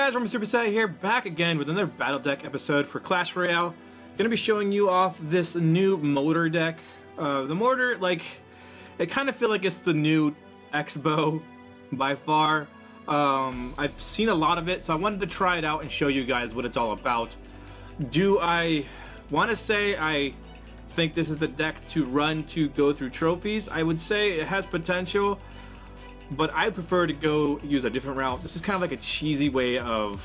guys, I'm SUCCESSOR here, back again with another Battle Deck episode for Clash Royale. Gonna be showing you off this new Mortar deck. The Mortar, like, it kind of feel like it's the new X-Bow by far. I've seen a lot of it, so I wanted to try it out and show you guys what it's all about. Do I want to say I think this is the deck to run to go through trophies? I would say it has potential, but I prefer to go use a different route. This is kind of like a cheesy way of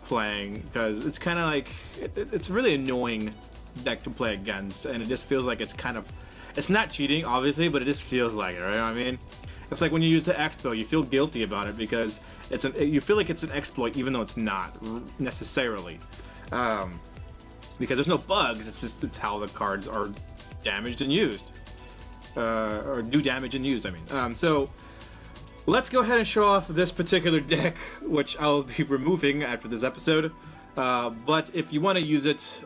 playing, because it's kind of like it's a really annoying deck to play against, and it just feels like it's kind of, it's not cheating obviously, but it just feels like it, right? You know what I mean, it's like when you use the Expo, you feel guilty about it because you feel like it's an exploit even though it's not necessarily, because there's no bugs. It's how the cards are damaged and used. Or do damage and used, I mean. So let's go ahead and show off this particular deck, which I'll be removing after this episode. But if you want to use it,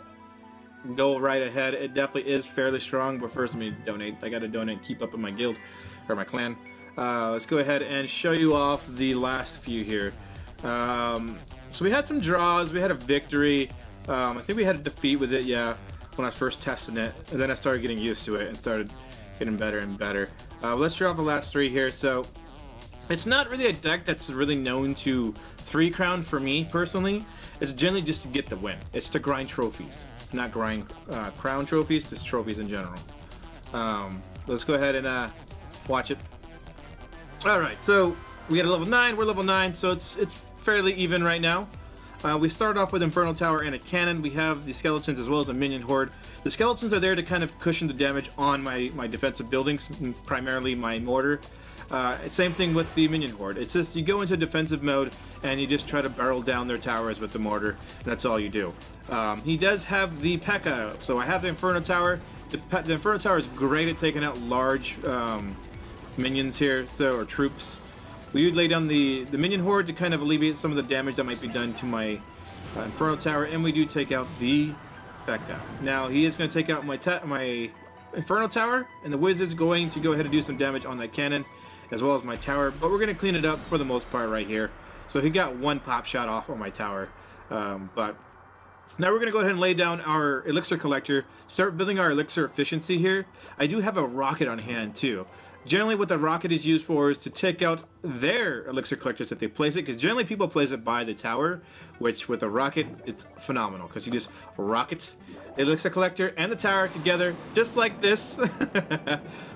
go right ahead. It definitely is fairly strong, but first let me donate. I gotta donate, keep up in my guild, or my clan. Let's go ahead and show you off the last few here. So we had some draws, we had a victory. I think we had a defeat with it, yeah, when I was first testing it. And then I started getting used to it and started getting better and better. Let's show off the last three here. So it's not really a deck that's really known to 3 crown for me personally. It's generally just to get the win. It's to grind trophies, not grind crown trophies, just trophies in general. Let's go ahead and watch it. All right, so we got a level 9. We're level 9, so it's fairly even right now. We start off with Infernal Tower and a cannon. We have the skeletons as well as a minion horde. The skeletons are there to kind of cushion the damage on my defensive buildings, primarily my mortar. Same thing with the minion horde. It's just you go into defensive mode and you just try to barrel down their towers with the mortar, and that's all you do. He does have the P.E.K.K.A. So I have the Infernal Tower. The Infernal Tower is great at taking out large minions here, or troops. We would lay down the minion horde to kind of alleviate some of the damage that might be done to my Infernal Tower, and we do take out the P.E.K.K.A. Now he is going to take out my Infernal Tower, and the wizard's going to go ahead and do some damage on that cannon as well as my tower, but we're going to clean it up for the most part right here. So he got one pop shot off on my tower, but now we're going to go ahead and lay down our elixir collector, start building our elixir efficiency here. I do have a rocket on hand too. Generally what the rocket is used for is to take out their elixir collectors if they place it, because generally people place it by the tower, which with a rocket it's phenomenal, because you just rocket the elixir collector and the tower together just like this.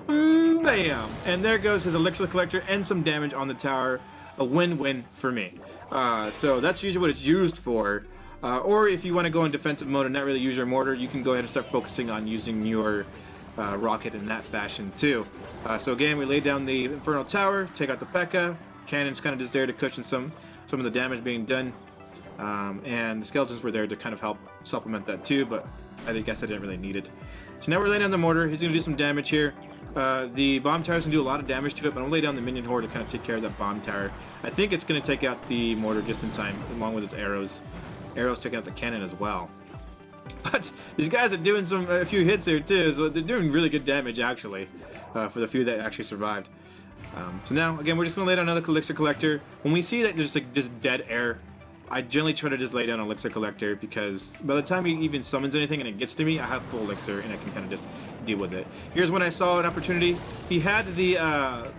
Bam! And there goes his elixir collector and some damage on the tower. A win-win for me. So that's usually what it's used for. Or if you want to go in defensive mode and not really use your mortar, you can go ahead and start focusing on using your rocket in that fashion too. So again, we lay down the Infernal Tower, take out the P.E.K.K.A. Cannon's kind of just there to cushion some of the damage being done, and the skeletons were there to kind of help supplement that too, but I guess I didn't really need it. So now we're laying down the mortar. He's going to do some damage here. The bomb tower's going to do a lot of damage to it, but I'm going to lay down the minion horde to kind of take care of that bomb tower. I think it's going to take out the mortar just in time, along with its arrows. Arrows taking out the cannon as well. But these guys are doing a few hits there too, so they're doing really good damage actually, for the few that actually survived. So now, again, we're just going to lay down another elixir collector. When we see that there's like just dead air, I generally try to just lay down an elixir collector, because by the time he even summons anything and it gets to me, I have full elixir and I can kind of just deal with it. Here's when I saw an opportunity. He had the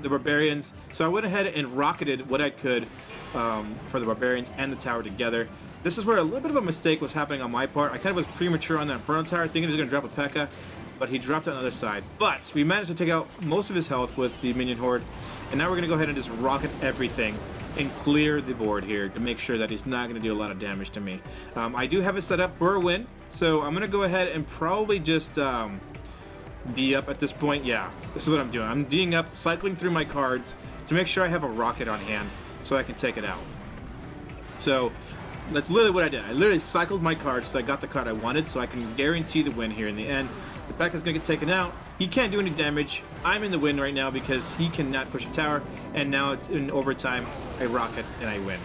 barbarians, so I went ahead and rocketed what I could for the barbarians and the tower together. This is where a little bit of a mistake was happening on my part. I kind of was premature on that Infernal Tower, thinking he was going to drop a P.E.K.K.A., but he dropped it on the other side. But we managed to take out most of his health with the minion horde, and now we're going to go ahead and just rocket everything and clear the board here to make sure that he's not going to do a lot of damage to me. I do have it set up for a win, so I'm going to go ahead and probably just D up at this point. Yeah, this is what I'm doing. I'm D'ing up, cycling through my cards to make sure I have a rocket on hand so I can take it out. So that's literally what I did. I literally cycled my cards so I got the card I wanted, so I can guarantee the win here in the end. The P.E.K.K.A.'s gonna get taken out. He can't do any damage. I'm in the win right now because he cannot push a tower, and now it's in overtime. I rocket and I win.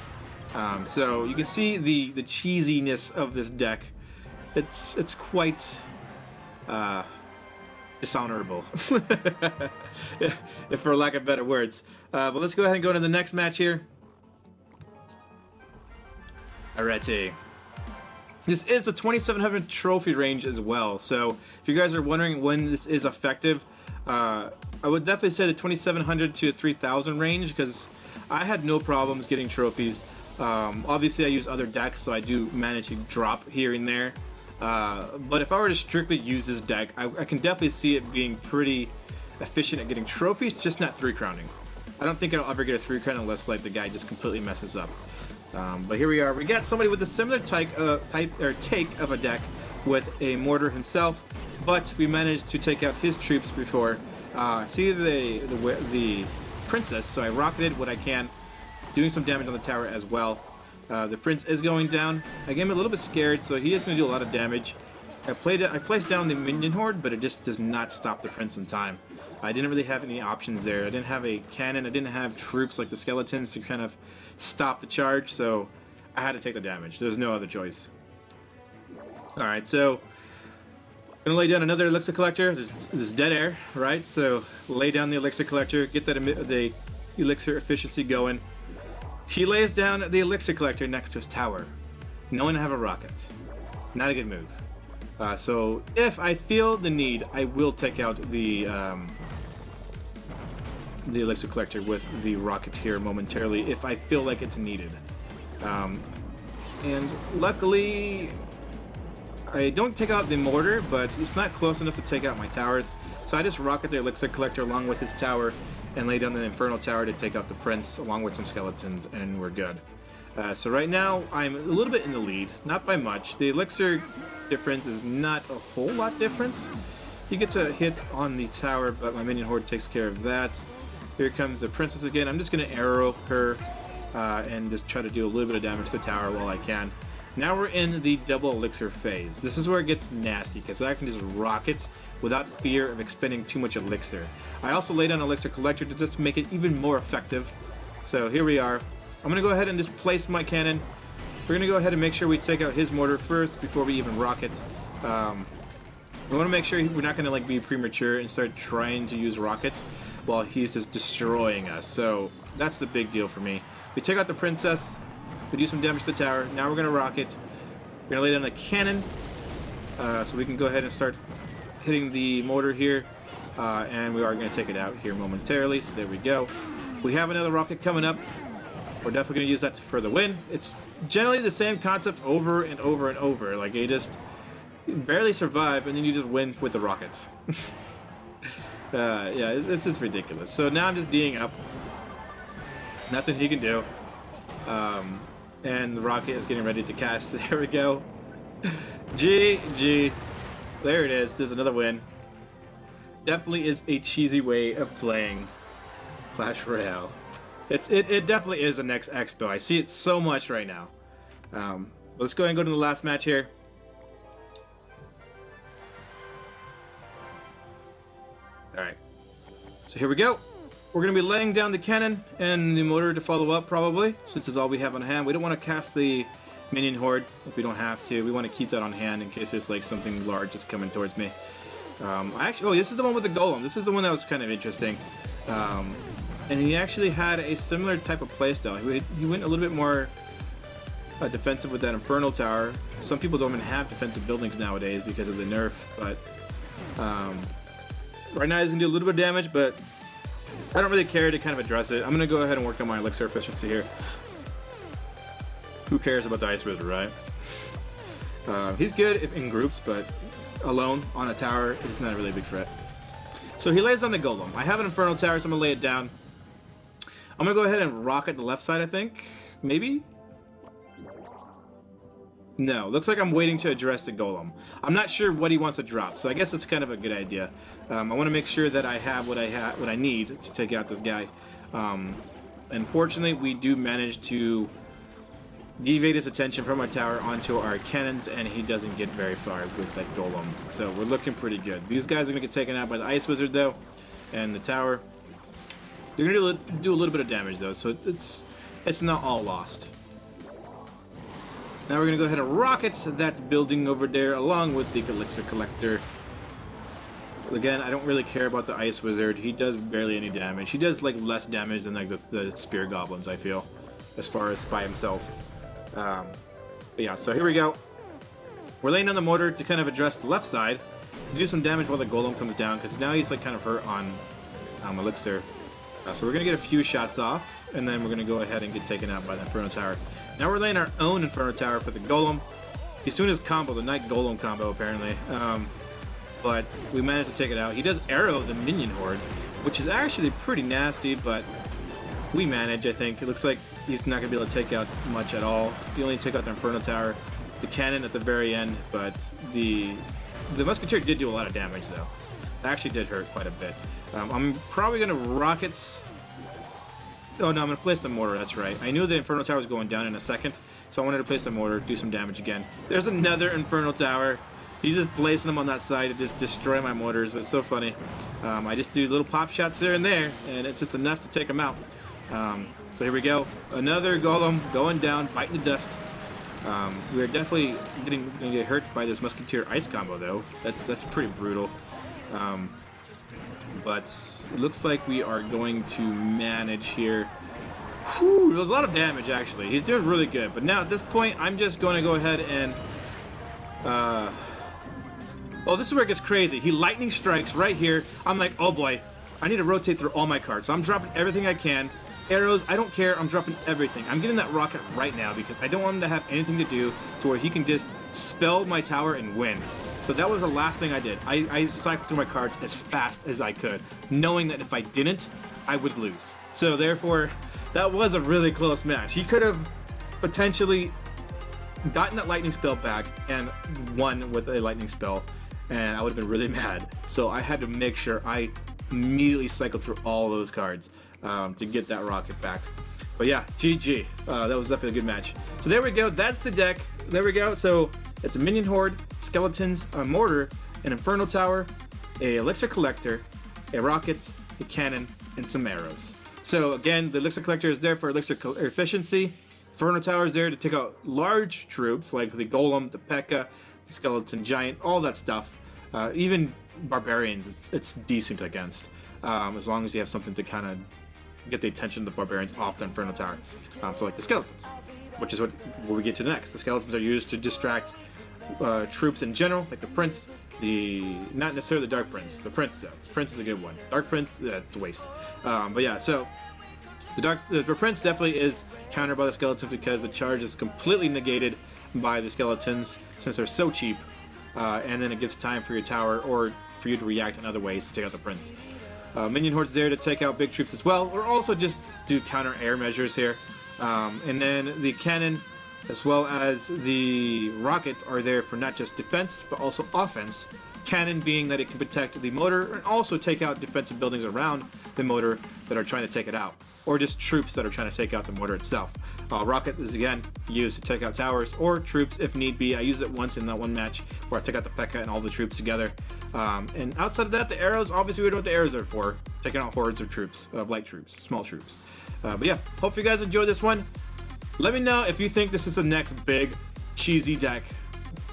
So you can see the cheesiness of this deck. It's quite dishonorable, if for lack of better words. But let's go ahead and go to the next match here. Alrighty. This is a 2700 trophy range as well, so if you guys are wondering when this is effective, I would definitely say the 2700 to 3000 range, because I had no problems getting trophies. Obviously I use other decks, so I do manage to drop here and there, but if I were to strictly use this deck, I can definitely see it being pretty efficient at getting trophies, just not 3-crowning. I don't think I'll ever get a 3-crown unless like the guy just completely messes up. But here we are. We got somebody with a similar take of a deck with a Mortar himself, but we managed to take out his troops before. See the princess, so I rocketed what I can, doing some damage on the tower as well. The prince is going down. I get him a little bit scared, so he is going to do a lot of damage. I placed down the minion horde, but it just does not stop the prince in time. I didn't really have any options there. I didn't have a cannon. I didn't have troops like the skeletons to kind of stop the charge, so I had to take the damage. There's no other choice. Alright, so I'm gonna lay down another elixir collector. There's dead air, right? So lay down the elixir collector, get the elixir efficiency going. He lays down the elixir collector next to his tower, knowing I have a rocket. Not a good move. So if I feel the need, I will take out the elixir collector with the rocket here momentarily if I feel like it's needed. And luckily, I don't take out the mortar, but it's not close enough to take out my towers. So I just rocket the elixir collector along with his tower and lay down the infernal tower to take out the prince along with some skeletons, and we're good. So right now I'm a little bit in the lead, not by much. The elixir difference is not a whole lot difference. He gets a hit on the tower, but my minion horde takes care of that. Here comes the princess again. I'm just gonna arrow her and just try to do a little bit of damage to the tower while I can. Now we're in the double elixir phase. This is where it gets nasty, because I can just rocket without fear of expending too much elixir. I also laid down an elixir collector to just make it even more effective. So here we are. I'm gonna go ahead and just place my cannon. We're gonna go ahead and make sure we take out his mortar first before we even rocket. We want to make sure we're not gonna like be premature and start trying to use rockets while he's just destroying us. So that's the big deal for me. We take out the princess. We do some damage to the tower. Now we're gonna rocket. We're gonna lay down a cannon, so we can go ahead and start hitting the mortar here, and we are gonna take it out here momentarily. So there we go. We have another rocket coming up. We're definitely gonna use that for the win. It's generally the same concept over and over and over. Like you just barely survive, and then you just win with the rockets. Yeah, it's just ridiculous. So now I'm just D'ing up. Nothing he can do. And the rocket is getting ready to cast. There we go. GG. There it is. There's another win. Definitely is a cheesy way of playing Clash Royale. It definitely is the next expo. I see it so much right now. Let's go ahead and go to the last match here. Alright. So here we go. We're going to be laying down the cannon and the mortar to follow up, probably, since it's all we have on hand. We don't want to cast the minion horde if we don't have to. We want to keep that on hand in case there's like something large that's coming towards me. Oh, this is the one with the golem. This is the one that was kind of interesting. And he actually had a similar type of playstyle. He went a little bit more defensive with that infernal tower. Some people don't even have defensive buildings nowadays because of the nerf, but right now he's going to do a little bit of damage, but I don't really care to kind of address it. I'm going to go ahead and work on my elixir efficiency here. Who cares about the Ice Wizard, right? He's good if in groups, but alone on a tower, it's not really a big threat. So he lays down the golem. I have an infernal tower, so I'm going to lay it down. I'm going to go ahead and rocket the left side, I think. Maybe? No, looks like I'm waiting to address the golem. I'm not sure what he wants to drop, so I guess it's kind of a good idea. I want to make sure that I have what I need to take out this guy. Unfortunately, we do manage to deviate his attention from our tower onto our cannons, and he doesn't get very far with that golem. So we're looking pretty good. These guys are going to get taken out by the Ice Wizard, though, and the tower. They're going to do a little bit of damage, though, so it's not all lost. Now we're going to go ahead and rocket that building over there along with the elixir collector. Again, I don't really care about the Ice Wizard. He does barely any damage. He does like less damage than like the spear goblins, I feel, as far as by himself. But yeah, so here we go. We're laying down the mortar to kind of address the left side, do some damage while the golem comes down, because now he's like kind of hurt on Elixir. So we're going to get a few shots off, and then we're going to go ahead and get taken out by the Inferno Tower. Now we're laying our own Inferno Tower for the golem. He's doing his combo, the Knight Golem combo apparently. But we managed to take it out. He does arrow the minion horde, which is actually pretty nasty, but we manage, I think. It looks like he's not going to be able to take out much at all. He only take out the Inferno Tower, the cannon at the very end, but the Musketeer did do a lot of damage, though. It actually did hurt quite a bit. I'm probably going to rockets... Oh, no, I'm going to place the mortar, that's right. I knew the Inferno Tower was going down in a second, so I wanted to place the mortar, do some damage again. There's another Inferno Tower. He's just placing them on that side to just destroy my mortars. It was so funny. I just do little pop shots there and there, and it's just enough to take them out. So here we go. Another golem going down, biting the dust. We are definitely going to get hurt by this Musketeer Ice combo, though. That's pretty brutal. But it looks like we are going to manage here. Whew, there was a lot of damage, actually. He's doing really good. But now, at this point, I'm just going to go ahead and... Oh, this is where it gets crazy. He lightning strikes right here. I'm like, oh boy, I need to rotate through all my cards. So I'm dropping everything I can. Arrows, I don't care. I'm dropping everything. I'm getting that rocket right now because I don't want him to have anything to do to where he can just spell my tower and win. So that was the last thing I did. I cycled through my cards as fast as I could, knowing that if I didn't, I would lose. So therefore, that was a really close match. He could have potentially gotten that lightning spell back and won with a lightning spell, and I would have been really mad. So I had to make sure I immediately cycled through all those cards to get that rocket back. But yeah, GG. That was definitely a good match. So there we go. That's the deck. There we go. So it's a minion horde, skeletons, a mortar, an inferno tower, a elixir collector, a rocket, a cannon, and some arrows. So again, the elixir collector is there for elixir efficiency. Inferno tower is there to take out large troops like the golem, the P.E.K.K.A., the skeleton giant, all that stuff. Even barbarians, it's decent against, as long as you have something to kind of get the attention of the barbarians off the inferno tower. So like the skeletons, which is what we get to next. The skeletons are used to distract troops in general, like the prince, not necessarily the dark prince, the prince though. The prince is a good one. Dark prince, it's a waste. But yeah, so the prince definitely is countered by the skeletons because the charge is completely negated by the skeletons since they're so cheap, and then it gives time for your tower or for you to react in other ways to take out the prince. Minion horde's there to take out big troops as well, or also just do counter air measures here. And then the cannon as well as the rocket are there for not just defense but also offense. Cannon being that it can protect the motor and also take out defensive buildings around the motor that are trying to take it out, or just troops that are trying to take out the motor itself. Rocket is again used to take out towers or troops if need be. I used it once in that one match where I took out the P.E.K.K.A. and all the troops together. And outside of that, the arrows, obviously we know what the arrows are for, taking out hordes of troops, of light troops, small troops. But yeah, hope you guys enjoyed this one. Let me know if you think this is the next big cheesy deck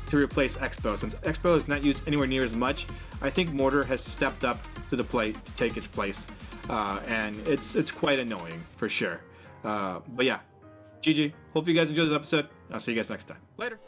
to replace Expo. Since Expo is not used anywhere near as much, I think Mortar has stepped up to the plate to take its place, and it's quite annoying for sure. But yeah, GG. Hope you guys enjoyed this episode. I'll see you guys next time. Later.